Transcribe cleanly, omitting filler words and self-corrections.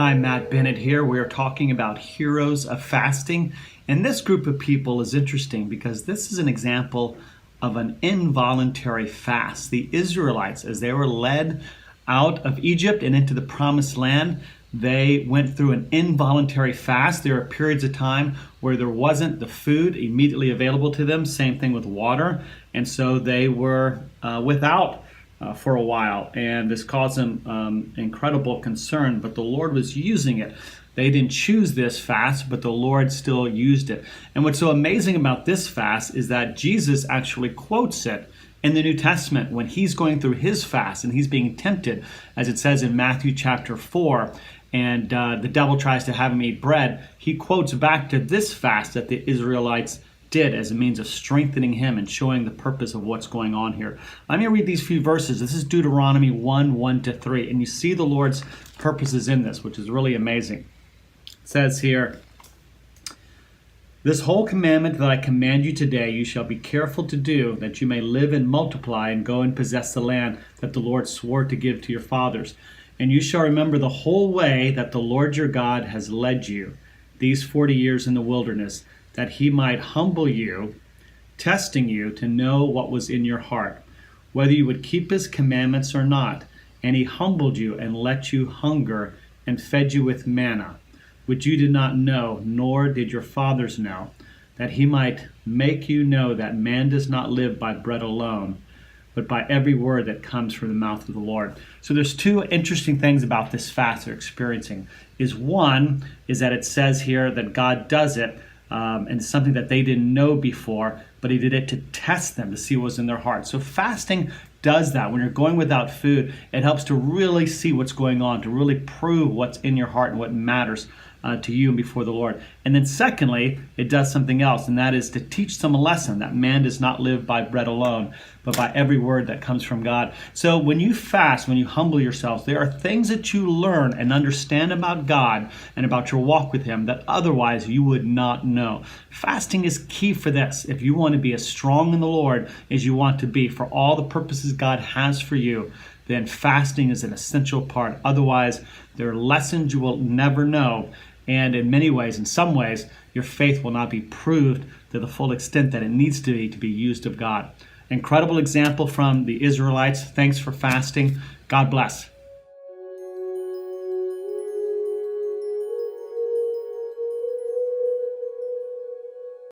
Hi, Matt Bennett here. We are talking about heroes of fasting. And this group of people is interesting because this is an example of an involuntary fast. The Israelites, as they were led out of Egypt and into the promised land, they went through an involuntary fast. There are periods of time where there wasn't the food immediately available to them. Same thing with water. And so they were without for a while, and this caused them incredible concern, but the Lord was using it. They didn't choose this fast, but the Lord still used it. And what's so amazing about this fast is that Jesus actually quotes it in the New Testament when he's going through his fast and he's being tempted, as it says in Matthew chapter 4, and the devil tries to have him eat bread. He quotes back to this fast that the Israelites did as a means of strengthening him and showing the purpose of what's going on here. Let me read these few verses. This is Deuteronomy 1:1-3, and you see the Lord's purposes in this, which is really amazing. It says here, "This whole commandment that I command you today, you shall be careful to do, that you may live and multiply and go and possess the land that the Lord swore to give to your fathers. And you shall remember the whole way that the Lord your God has led you these 40 years in the wilderness, that he might humble you, testing you to know what was in your heart, whether you would keep his commandments or not. And he humbled you and let you hunger and fed you with manna, which you did not know, nor did your fathers know, that he might make you know that man does not live by bread alone, but by every word that comes from the mouth of the Lord." So there's two interesting things about this fast they're experiencing. One is that it says here that God does it, and it's something that they didn't know before, but he did it to test them, to see what was in their heart. So fasting does that. When you're going without food, it helps to really see what's going on, to really prove what's in your heart and what matters to you and before the Lord. And then secondly, it does something else, and that is to teach them a lesson that man does not live by bread alone, but by every word that comes from God. So when you fast, when you humble yourselves, there are things that you learn and understand about God and about your walk with him that otherwise you would not know. Fasting is key for this. If you want to be as strong in the Lord as you want to be for all the purposes God has for you, then fasting is an essential part. Otherwise, there are lessons you will never know. And in many ways, in some ways, your faith will not be proved to the full extent that it needs to be used of God. Incredible example from the Israelites. Thanks for fasting. God bless.